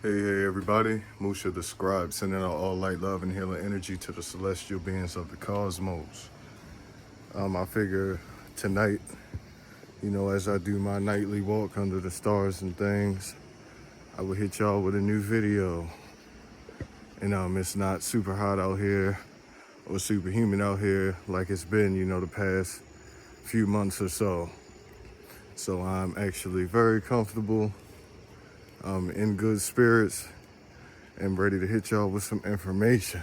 Hey everybody, Musha the Scribe, sending out all light, love, and healing energy to the celestial beings of the cosmos. I figure tonight, as I do my nightly walk under the stars and things, I will hit y'all with a new video. And it's not super hot out here or superhuman out here like it's been, the past few months or so. So I'm actually very comfortable, in good spirits, and ready to hit y'all with some information.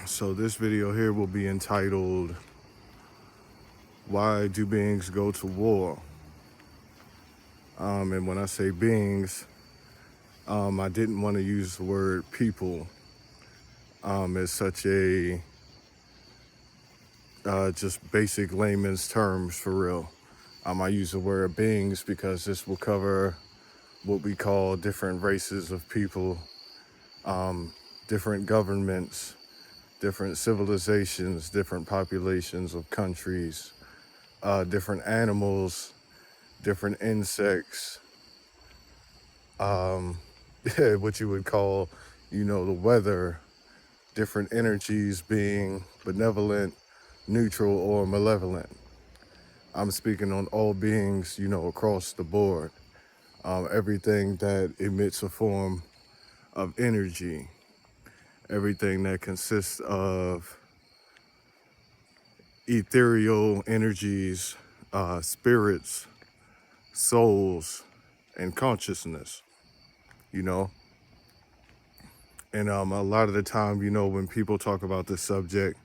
So this video here will be entitled, Why Do Beings Go to War? And when I say beings, I didn't want to use the word people as such a just basic layman's terms for real. I use the word beings because this will cover what we call different races of people, different governments, different civilizations, different populations of countries, different animals, different insects, what you would call, the weather, different energies being benevolent, neutral, or malevolent. I'm speaking on all beings, across the board. Everything that emits a form of energy, everything that consists of ethereal energies, spirits, souls, and consciousness, And a lot of the time, when people talk about this subject,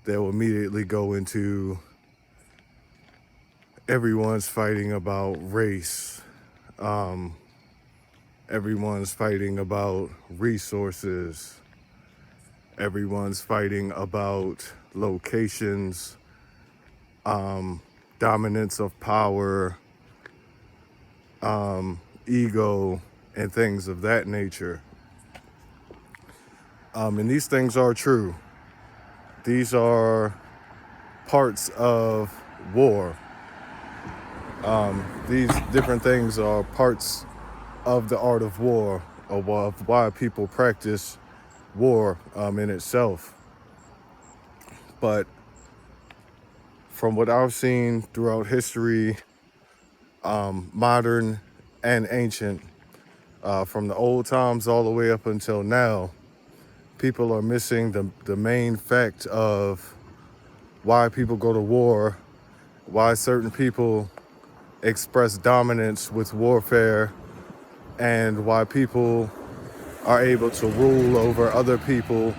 they'll immediately go into everyone's fighting about race. Everyone's fighting about resources. Everyone's fighting about locations, dominance of power, ego, and things of that nature. And these things are true. These are parts of war. These different things are parts of the art of war, or of why people practice war in itself. But from what I've seen throughout history, modern and ancient, from the old times all the way up until now, people are missing the main fact of why people go to war, why certain people express dominance with warfare, and why people are able to rule over other people,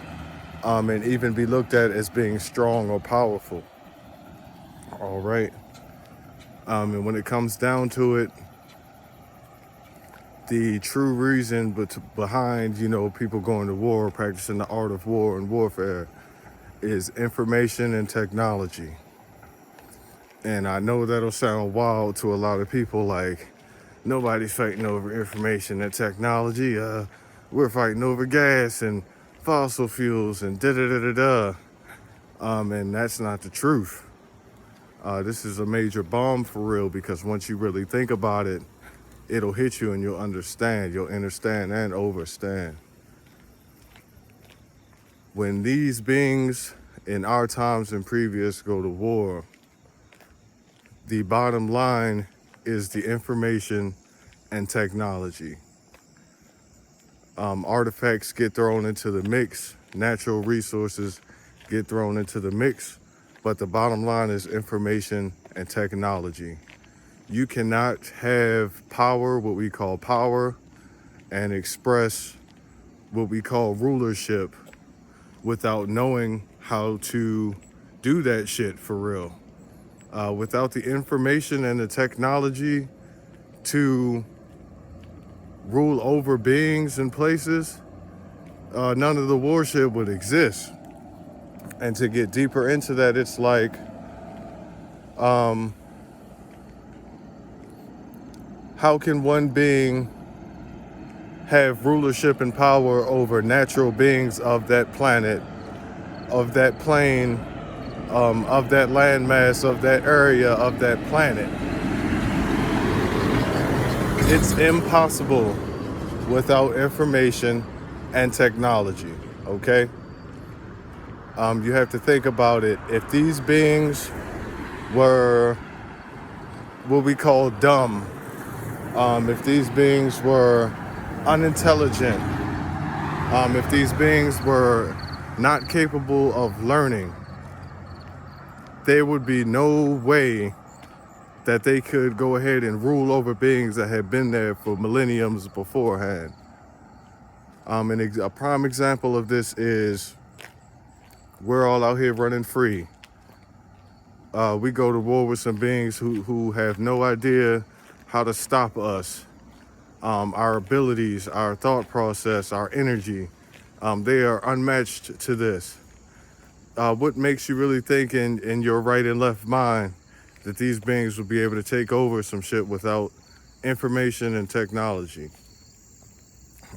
and even be looked at as being strong or powerful. All right. And when it comes down to it, the true reason behind, people going to war, practicing the art of war and warfare, is information and technology. And I know that'll sound wild to a lot of people, like, nobody's fighting over information and technology. We're fighting over gas and fossil fuels and da-da-da-da-da. And that's not the truth. This is a major bomb for real, because once you really think about it, it'll hit you and you'll understand. You'll understand and overstand. When these beings in our times and previous go to war, the bottom line is the information and technology. Artifacts get thrown into the mix, natural resources get thrown into the mix, but the bottom line is information and technology. You cannot have power, what we call power, and express what we call rulership without knowing how to do that shit for real. Without the information and the technology to rule over beings and places, none of the warship would exist. And to get deeper into that, it's like, how can one being have rulership and power over natural beings of that planet, of that plane, of that landmass, of that area, of that planet? It's impossible. without information and technology. Okay, you have to think about it. If these beings were what we call dumb, if these beings were unintelligent, if these beings were not capable of learning, there would be no way that they could go ahead and rule over beings that had been there for millenniums beforehand. And a prime example of this is we're all out here running free. We go to war with some beings who have no idea how to stop us. Our abilities, our thought process, our energy, they are unmatched to this. What makes you really think in your right and left mind that these beings will be able to take over some shit without information and technology?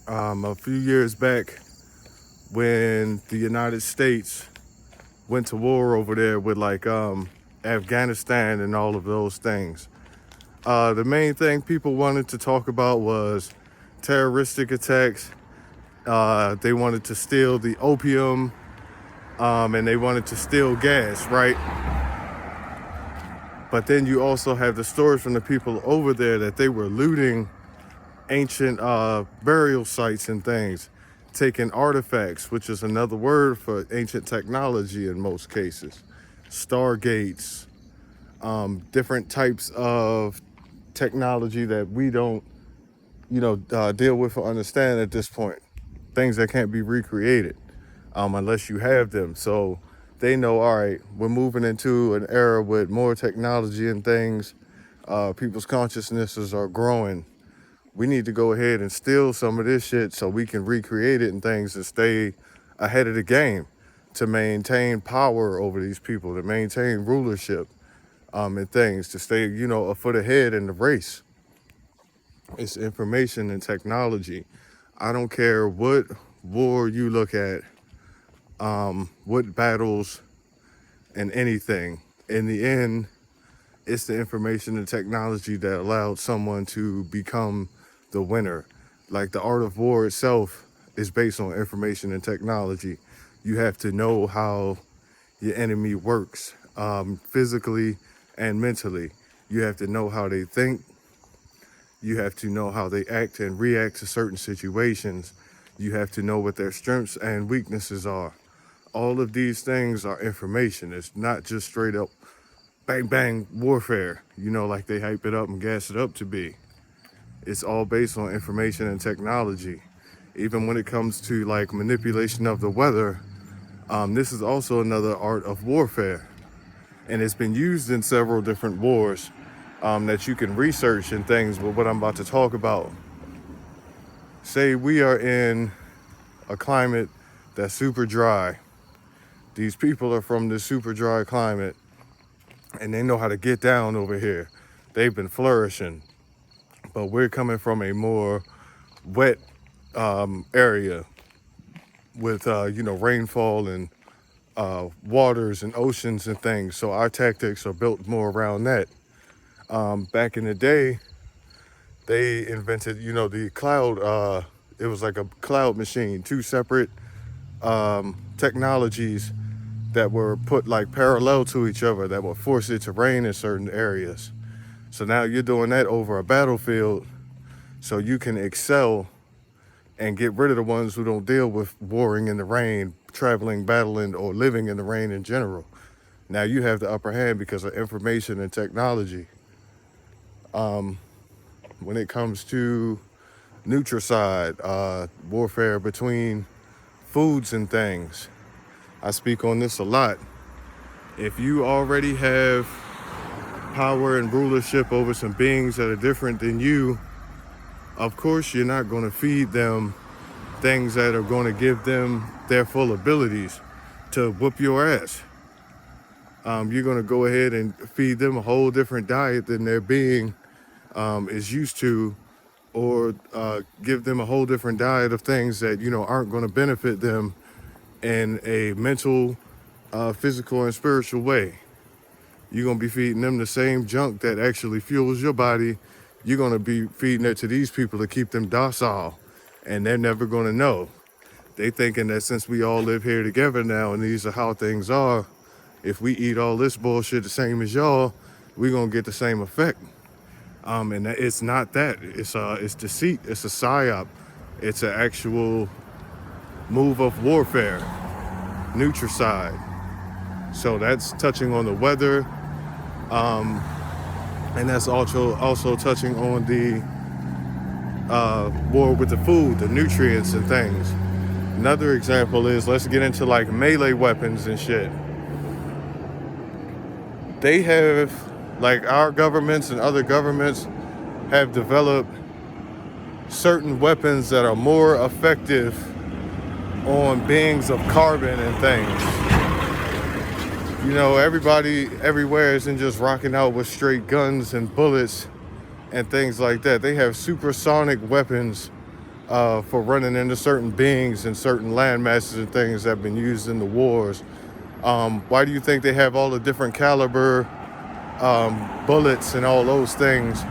A few years back, when the United States went to war over there with like Afghanistan and all of those things, the main thing people wanted to talk about was terroristic attacks. They wanted to steal the opium, and they wanted to steal gas, right? But then you also have the stories from the people over there that they were looting ancient burial sites and things, taking artifacts, which is another word for ancient technology in most cases, stargates, different types of technology that we don't, deal with or understand at this point. Things that can't be recreated unless you have them. So they know, all right, we're moving into an era with more technology and things. People's consciousnesses are growing. We need to go ahead and steal some of this shit so we can recreate it and things and stay ahead of the game, to maintain power over these people, to maintain rulership, and things, to stay, a foot ahead in the race. It's information and technology. I don't care what war you look at, what battles and anything. In the end, it's the information and technology that allowed someone to become the winner. Like the art of war itself is based on information and technology. You have to know how your enemy works, physically and mentally. You have to know how they think. You have to know how they act and react to certain situations. You have to know what their strengths and weaknesses are. All of these things are information. It's not just straight up bang bang warfare, like they hype it up and gas it up to be. It's all based on information and technology. Even when it comes to like manipulation of the weather, this is also another art of warfare. And it's been used in several different wars that you can research and things with what I'm about to talk about. Say we are in a climate that's super dry. These people are from this super dry climate and they know how to get down over here. They've been flourishing. But we're coming from a more wet area with, rainfall and waters and oceans and things. So our tactics are built more around that. Back in the day, they invented, the cloud. It was like a cloud machine, two separate technologies that were put like parallel to each other that would force it to rain in certain areas. So now you're doing that over a battlefield so you can excel and get rid of the ones who don't deal with warring in the rain, traveling, battling, or living in the rain in general. Now you have the upper hand because of information and technology. When it comes to nutricide, warfare between foods and things, I speak on this a lot. If you already have power and rulership over some beings that are different than you, of course you're not going to feed them things that are going to give them their full abilities to whoop your ass. You're going to go ahead and feed them a whole different diet than their being is used to, or give them a whole different diet of things that aren't going to benefit them in a mental, physical, and spiritual way. You're going to be feeding them the same junk that actually fuels your body. You're going to be feeding it to these people to keep them docile and they're never going to know. They thinking that since we all live here together now and these are how things are, if we eat all this bullshit the same as y'all, we gonna get the same effect. And it's not that. It's deceit. It's a psyop. It's an actual move of warfare, nutricide. So that's touching on the weather, and that's also touching on the war with the food, the nutrients and things. Another example is, let's get into like melee weapons and shit. They have, like our governments and other governments have developed certain weapons that are more effective on beings of carbon and things. You know, everybody everywhere isn't just rocking out with straight guns and bullets and things like that. They have supersonic weapons for running into certain beings and certain land masses and things that have been used in the wars. Why do you think they have all the different caliber bullets and all those things?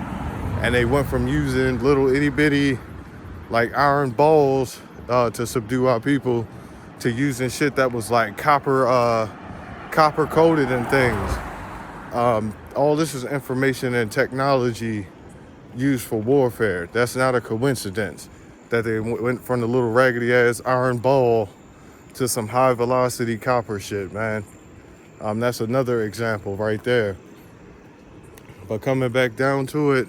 And they went from using little itty bitty like iron balls to subdue our people to using shit that was like copper coated and things. All this is information and technology used for warfare. That's not a coincidence that they went from the little raggedy ass iron ball to some high velocity copper shit, man. That's another example right there. But coming back down to it,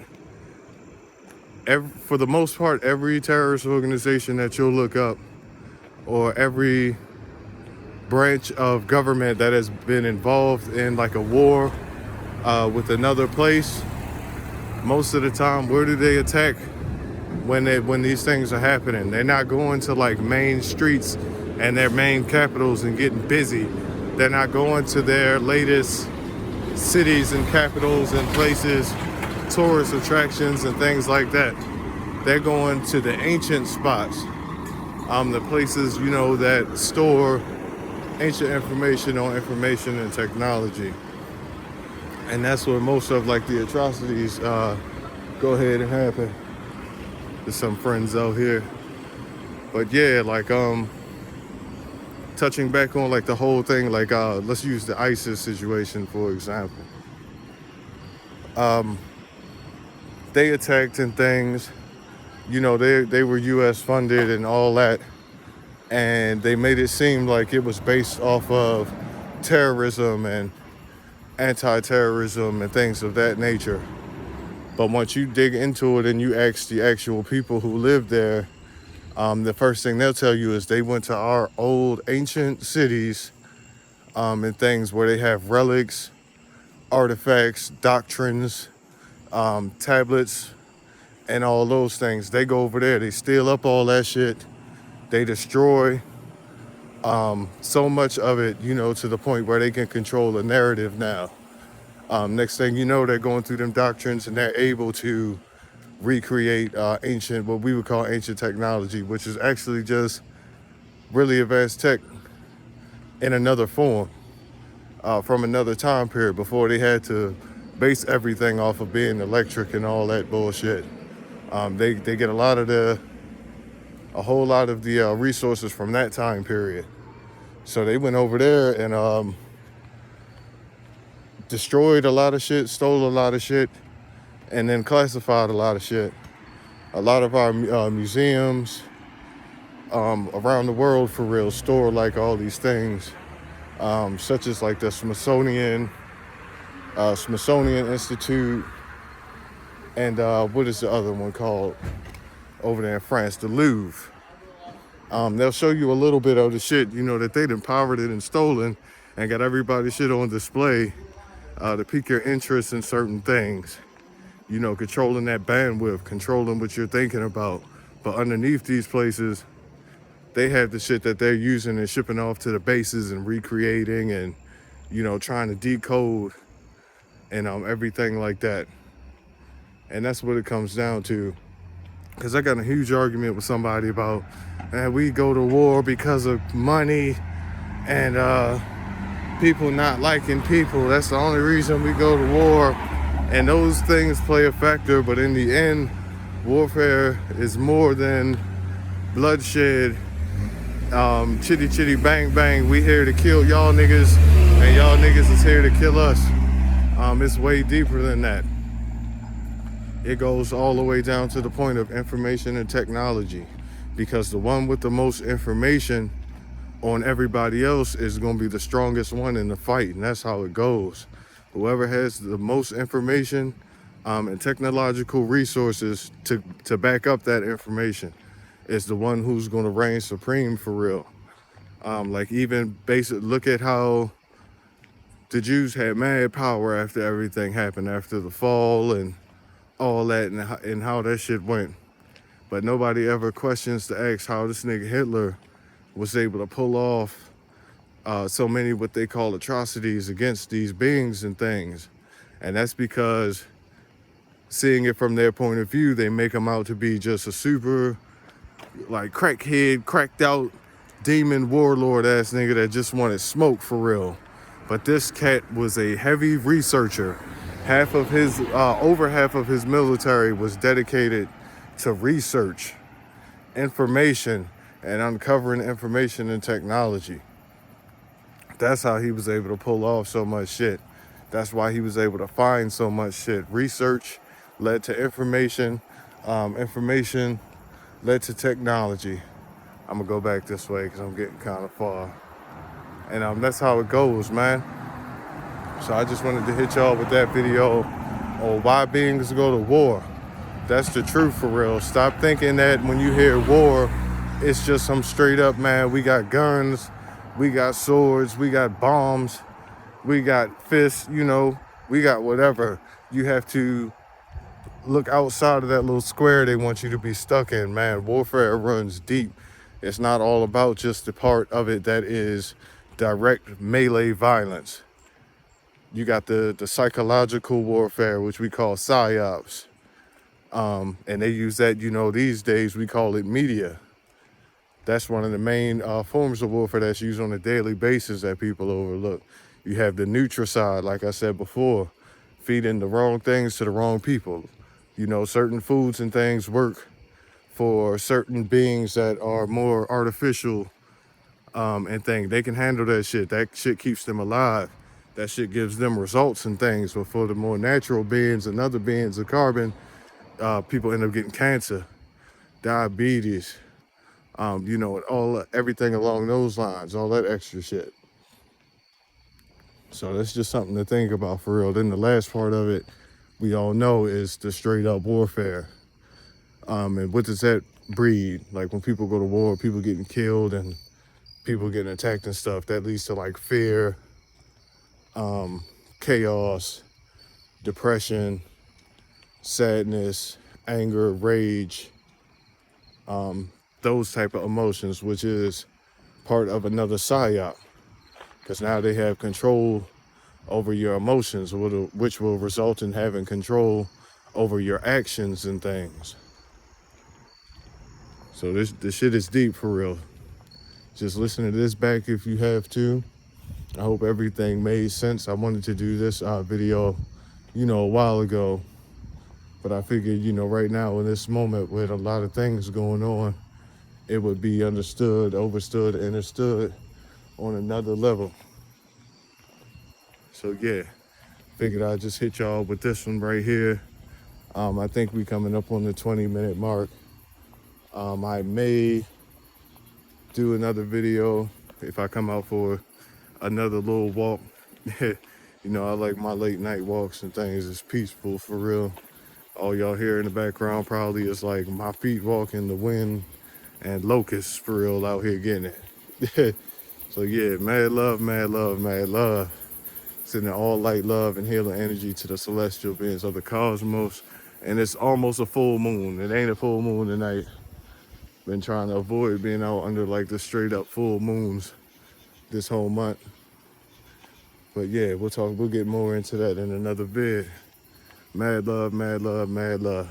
for the most part, every terrorist organization that you'll look up, or every branch of government that has been involved in like a war with another place, most of the time, where do they attack when these things are happening? They're not going to like main streets and their main capitals and getting busy. They're not going to their latest cities and capitals and places, tourist attractions and things like that. They're going to the ancient spots, the places, you know, that store ancient information on information and technology. And that's where most of like the atrocities go ahead and happen. There's some friends out here. But yeah, like touching back on like the whole thing, like let's use the ISIS situation for example. They attacked and things, you know, they were US funded and all that, and they made it seem like it was based off of terrorism and anti-terrorism and things of that nature. But once you dig into it and you ask the actual people who live there, the first thing they'll tell you is they went to our old ancient cities and things where they have relics, artifacts, doctrines, tablets, and all those things. They go over there, they steal up all that shit, they destroy so much of it, you know, to the point where they can control the narrative now. Next thing you know, they're going through them doctrines and they're able to recreate ancient, what we would call ancient technology, which is actually just really advanced tech in another form from another time period before they had to base everything off of being electric and all that bullshit. They get a whole lot of the resources from that time period. So they went over there and destroyed a lot of shit, stole a lot of shit, and then classified a lot of shit. A lot of our museums around the world, for real, store like all these things, such as like the Smithsonian Institute, and what is the other one called over there in France? The Louvre. They'll show you a little bit of the shit, you know, that they'd empowered it and stolen and got everybody's shit on display to pique your interest in certain things. You know, controlling that bandwidth, controlling what you're thinking about. But underneath these places, they have the shit that they're using and shipping off to the bases and recreating and, you know, trying to decode and everything like that. And that's what it comes down to. Because I got a huge argument with somebody about, man, we go to war because of money and people not liking people. That's the only reason we go to war. And those things play a factor, but in the end, warfare is more than bloodshed, chitty chitty bang bang. We here to kill y'all niggas, and y'all niggas is here to kill us. It's way deeper than that. It goes all the way down to the point of information and technology, because the one with the most information on everybody else is going to be the strongest one in the fight, and that's how it goes. Whoever has the most information and technological resources to back up that information is the one who's going to reign supreme for real. Like even basic, look at how the Jews had mad power after everything happened, after the fall and all that, and how that shit went. But nobody ever questions to ask how this nigga Hitler was able to pull off so many what they call atrocities against these beings and things. And that's because, seeing it from their point of view, they make him out to be just a super like crackhead, cracked out demon warlord ass nigga that just wanted smoke for real. But this cat was a heavy researcher. Over half of his military was dedicated to research, information, and uncovering information and technology. That's how he was able to pull off so much shit. That's why he was able to find so much shit. Research led to information. Information led to technology. I'm gonna go back this way because I'm getting kind of far. And that's how it goes, man. So I just wanted to hit y'all with that video on why beings go to war. That's the truth for real. Stop thinking that when you hear war, it's just some straight up, man, we got guns, we got swords, we got bombs, we got fists, we got whatever. You have to look outside of that little square they want you to be stuck in, man. Warfare runs deep. It's not all about just the part of it that is direct melee violence. You got the psychological warfare, which we call psyops. And they use that, these days we call it media. That's one of the main forms of warfare that's used on a daily basis that people overlook. You have the nutricide, like I said before, feeding the wrong things to the wrong people. Certain foods and things work for certain beings that are more artificial and things. They can handle that shit. That shit keeps them alive. That shit gives them results and things. But for the more natural beings and other beings of carbon, people end up getting cancer, diabetes, everything along those lines, all that extra shit. So that's just something to think about for real. Then the last part of it, we all know, is the straight up warfare. And what does that breed? Like when people go to war, people getting killed and people getting attacked and stuff, that leads to like fear, chaos, depression, sadness, anger, rage, those type of emotions, which is part of another psyop, because now they have control over your emotions, which will result in having control over your actions and things. So this shit is deep for real. Just listen to this back if you have to. I hope everything made sense. I wanted to do this video, a while ago, but I figured, right now in this moment with a lot of things going on, it would be understood, understood on another level. So yeah, figured I'd just hit y'all with this one right here. I think we coming up on the 20-minute mark. I may do another video if I come out for another little walk. I like my late night walks and things. It's peaceful for real. All y'all hear in the background probably is like my feet walking, the wind, and locusts for real out here getting it. So yeah, mad love, mad love, mad love. Sending all light, love, and healing energy to the celestial beings of the cosmos. And it's almost a full moon. It ain't a full moon tonight. Been trying to avoid being out under like the straight up full moons this whole month. But yeah, we'll get more into that in another vid. Mad love, mad love, mad love.